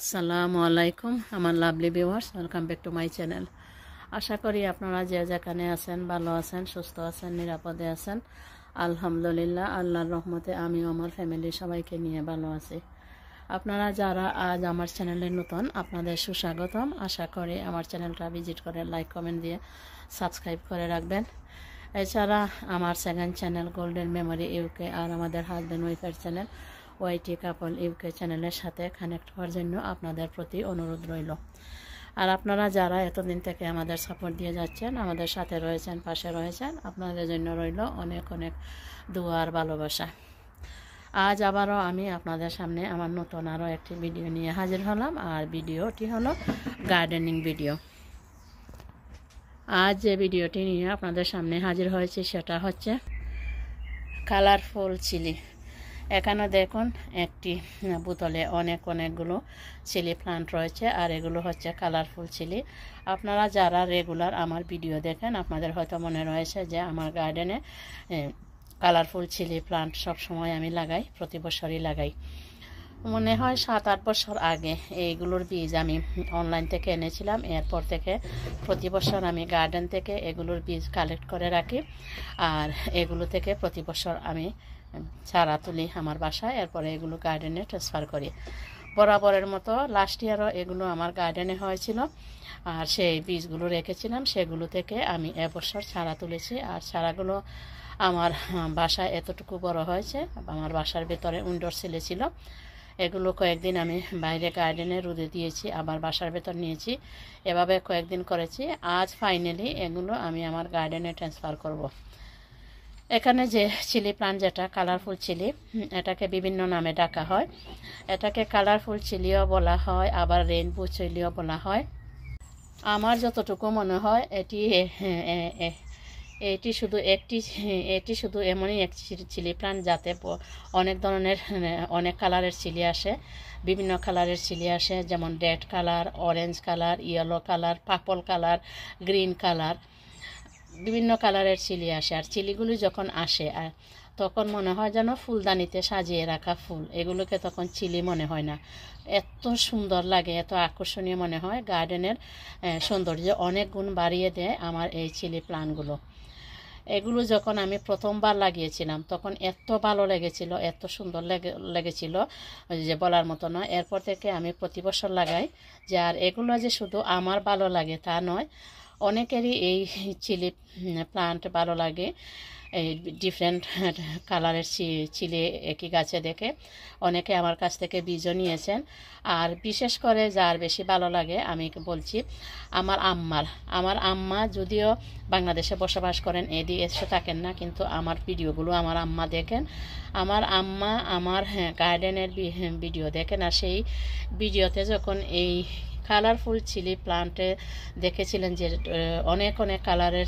আসসালামু আলাইকুম আমার lovely viewers, welcome back to my channel. আশা করি আপনারা যে যেখানে আছেন ভালো আছেন, সুস্থ আছেন, নিরাপদে আছেন। আলহামদুলিল্লাহ, আল্লাহর রহমতে আমিও আমার ফ্যামিলির সবাইকে নিয়ে ভালো আছি। আপনারা যারা আজ আমার চ্যানেলে নতুন, আপনাদের সুস্বাগতম। আশা করি আমার চ্যানেলটা ভিজিট করে লাইক কমেন্ট দিয়ে সাবস্ক্রাইব করে রাখবেন। এছাড়া আমার second channel golden memory UK আর আমাদের হাজব্যান্ড ওয়াইফের চ্যানেল ওয়াইটি কাপল ইউকে চ্যানেলের সাথে কানেক্ট হওয়ার জন্য আপনাদের প্রতি অনুরোধ রইল। আর আপনারা যারা এতদিন থেকে আমাদের সাপোর্ট দিয়ে যাচ্ছেন, আমাদের সাথে রয়েছেন, পাশে রয়েছেন, আপনাদের জন্য রইল অনেক অনেক দোয়া আর ভালোবাসা। আজ আবারও আমি আপনাদের সামনে আমার নতুন আরও একটি ভিডিও নিয়ে হাজির হলাম। আর ভিডিওটি হলো গার্ডেনিং ভিডিও। আজ যে ভিডিওটি নিয়ে আপনাদের সামনে হাজির হয়েছে সেটা হচ্ছে কালারফুল চিলি। এখানে দেখুন একটি বোতলে অনেকগুলো চিলি প্লান্ট রয়েছে, আর এগুলো হচ্ছে কালারফুল চিলি। আপনারা যারা রেগুলার আমার ভিডিও দেখেন, আপনাদের হয়তো মনে রয়েছে যে আমার গার্ডেনে কালারফুল চিলি প্লান্ট সব সময় আমি লাগাই, প্রতি বছরই লাগাই। মনে হয় 7-8 বছর আগে এইগুলোর বীজ আমি অনলাইন থেকে এনেছিলাম। এরপর থেকে প্রতি বছর আমি গার্ডেন থেকে এগুলোর বীজ কালেক্ট করে রাখি, আর এগুলো থেকে প্রতি বছর আমি চারা তুলি আমার বাসায়, এরপরে এগুলো গার্ডেনে ট্রান্সফার করি। বরাবরের মতো লাস্ট ইয়ারও এগুলো আমার গার্ডেনে হয়েছিল, আর সেই বীজগুলো রেখেছিলাম। সেগুলো থেকে আমি এবছর চারা তুলেছি, আর চারাগুলো আমার বাসায় এতটুকু বড় হয়েছে। আমার বাসার ভেতরে উইন্ডোর সিলে ছিল। এগুলো কয়েকদিন আমি বাইরে গার্ডেনে রোদে দিয়েছি, আবার বাসার ভেতর নিয়েছি, এভাবে কয়েকদিন করেছি। আজ ফাইনালি এগুলো আমি আমার গার্ডেনে ট্রান্সফার করব। এখানে যে চিলি প্লান্ট, যেটা কালারফুল চিলি, এটাকে বিভিন্ন নামে ডাকা হয়। এটাকে কালারফুল চিলিও বলা হয়, আবার রেইনবো চিলিও বলা হয়। আমার যতটুকু মনে হয় এটি শুধু এমনই এক চিলি প্লান্ট যাতে অনেক ধরনের অনেক কালারের চিলি আসে, বিভিন্ন কালারের চিলি আসে, যেমন red colour, orange colour, yellow colour, purple colour, green colour, বিভিন্ন কালারের চিলি আসে। আর চিলিগুলি যখন আসে তখন মনে হয় যেন ফুলদানিতে সাজিয়ে রাখা ফুল। এগুলোকে তখন চিলি মনে হয় না, এত সুন্দর লাগে, এত আকর্ষণীয় মনে হয়। গার্ডেনের সৌন্দর্য অনেক গুণ বাড়িয়ে দেয় আমার এই চিলি প্লান্টগুলো। এগুলো যখন আমি প্রথমবার লাগিয়েছিলাম তখন এত ভালো লেগেছিল, এত সুন্দর লেগেছিল যে বলার মতো নয়। এরপর থেকে আমি প্রতি বছর লাগাই। যে আর এগুলো যে শুধু আমার ভালো লাগে তা নয়, অনেকেরই এই চিলি প্লান্ট ভালো লাগে। এই ডিফারেন্ট কালারের চিলি একই গাছে দেখে অনেকে আমার কাছ থেকে বীজও নিয়েছেন। আর বিশেষ করে যার বেশি ভালো লাগে, আমি বলছি আমার আম্মা যদিও বাংলাদেশে বসবাস করেন, এসে থাকেন না, কিন্তু আমার ভিডিওগুলো আমার আম্মা দেখেন। আমার আম্মা আমার গার্ডেনের ভিডিও দেখেন, আর সেই ভিডিওতে যখন এই কালারফুল চিলি প্লান্টে দেখেছিলেন যে অনেক কালারের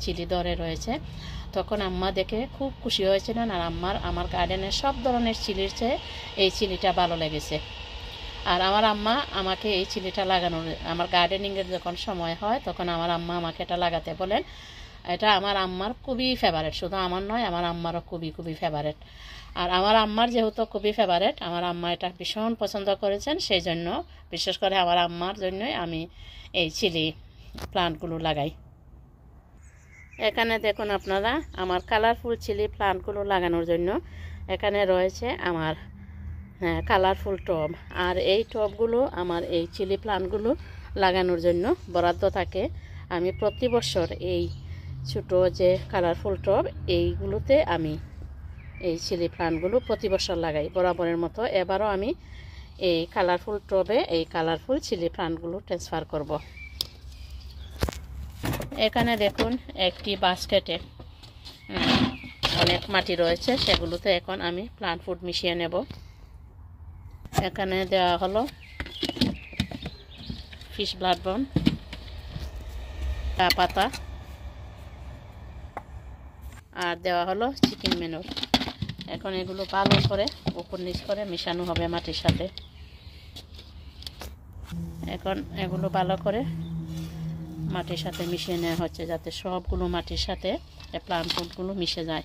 চিলি ধরে রয়েছে, তখন আম্মা দেখে খুব খুশি হয়েছিলেন। আর আমার গার্ডেনের সব ধরনের চিলির চেয়ে এই চিলিটা ভালো লেগেছে। আর আমার আম্মা আমাকে এই চিলিটা লাগানোর, আমার গার্ডেনিংয়ের যখন সময় হয় তখন আমার আম্মা আমাকে এটা লাগাতে বলেন। এটা আমার আম্মার খুবই ফেভারেট, শুধু আমার নয়, আমার আম্মারও খুবই ফেভারেট। আর আমার আম্মার যেহেতু খুবই ফেভারেট, আমার আম্মা এটা ভীষণ পছন্দ করেছেন, সেই জন্য বিশেষ করে আমার আম্মার জন্যই আমি এই চিলি প্লান্টগুলো লাগাই। এখানে দেখুন আপনারা আমার কালারফুল চিলি প্লান্টগুলো লাগানোর জন্য এখানে রয়েছে আমার কালারফুল টব। আর এই টবগুলো আমার এই চিলি প্লান্টগুলো লাগানোর জন্য বরাদ্দ থাকে। আমি প্রতি বছর এই ছোটো যে কালারফুল টব, এইগুলোতে আমি এই চিলি প্লান্টগুলো প্রতি বছর লাগাই বরাবরের মতো। এবারও আমি এই কালারফুল টবে এই কালারফুল চিলি প্লান্টগুলো ট্রান্সফার করব। এখানে দেখুন একটি বাস্কেটে অনেক মাটি রয়েছে, সেগুলোতে এখন আমি প্লান্ট ফুড মিশিয়ে নেব। এখানে দেওয়া হলো ফিশ ব্লাড বোন, চা পাতা, আর দেওয়া হলো চিকেন ম্যানুর। এখন এগুলো ভালো করে উপর নিচ করে মিশানো হবে মাটির সাথে। এখন এগুলো ভালো করে মাটির সাথে মিশিয়ে নেওয়া হচ্ছে, যাতে সবগুলো মাটির সাথে প্লান্ট ফুডগুলো মিশে যায়।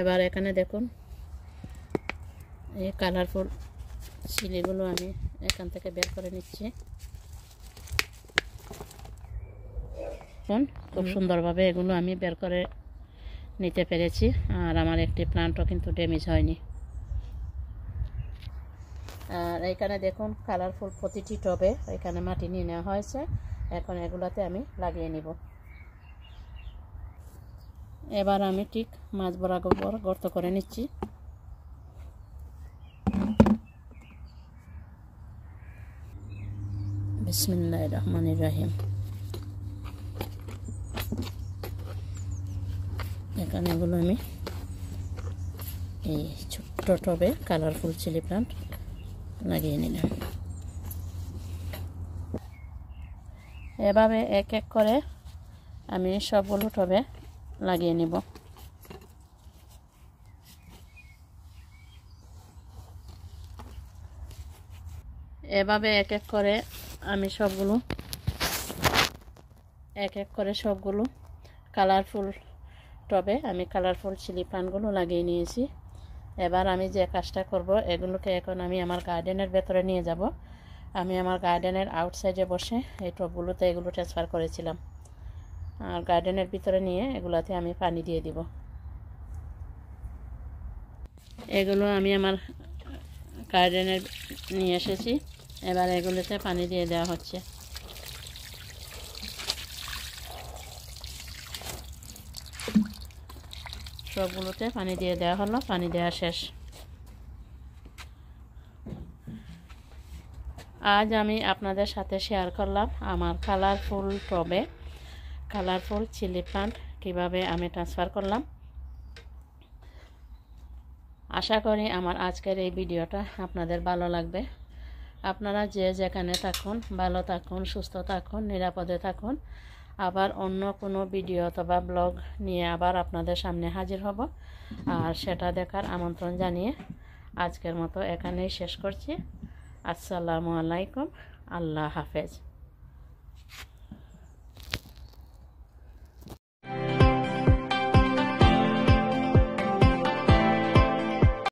এবার এখানে দেখুন এই কালারফুল চিলিগুলো আমি এখান থেকে বের করে নিচ্ছি। খুব সুন্দরভাবে এগুলো আমি বের করে নিতে পেরেছি, আর আমার একটি প্লান্টও কিন্তু ড্যামেজ হয়নি। আর এখানে দেখুন কালারফুল প্রতিটি টবে এখানে মাটি নিয়ে নেওয়া হয়েছে। এখন এগুলাতে আমি লাগিয়ে নিব। এবার আমি ঠিক মাছ বরাবর গর্ত করে নিচ্ছি। বিসমিল্লাহির রহমানির রহিম। এখানে এগুলো আমি এই ছোট্ট টবে কালারফুল চিলি প্লান্ট লাগিয়ে নিলাম। এভাবে এক এক করে আমি সবগুলো টবে লাগিয়ে নিব। এভাবে এক এক করে আমি সবগুলো কালারফুল টবে আমি কালারফুল চিলি প্লান্টগুলো লাগিয়ে নিয়েছি। এবার আমি যে কাজটা করব, এগুলোকে এখন আমি আমার গার্ডেনের ভেতরে নিয়ে যাব। আমি আমার গার্ডেনের আউটসাইডে বসে এই টবগুলোতে এগুলো ট্রান্সফার করেছিলাম, আর গার্ডেনের ভিতরে নিয়ে এগুলাতে আমি পানি দিয়ে দিব। এগুলো আমি আমার গার্ডেনের নিয়ে এসেছি। এবার এগুলোতে পানি দিয়ে দেওয়া হচ্ছে। সবগুলোতে পানি দিয়ে দেওয়া হলো, পানি দেওয়া শেষ। আজ আমি আপনাদের সাথে শেয়ার করলাম আমার কালারফুল টবে কালারফুল চিলি প্লান্ট কীভাবে আমি ট্রান্সফার করলাম। আশা করি আমার আজকের এই ভিডিওটা আপনাদের ভালো লাগবে। আপনারা যে যেখানে থাকুন ভালো থাকুন, সুস্থ থাকুন, নিরাপদে থাকুন। আবার অন্য কোনো ভিডিও অথবা ব্লগ নিয়ে আবার আপনাদের সামনে হাজির হব, আর সেটা দেখার আমন্ত্রণ জানিয়ে আজকের মতো এখানেই শেষ করছি। আসসালামু আলাইকুম, আল্লাহ হাফেজ।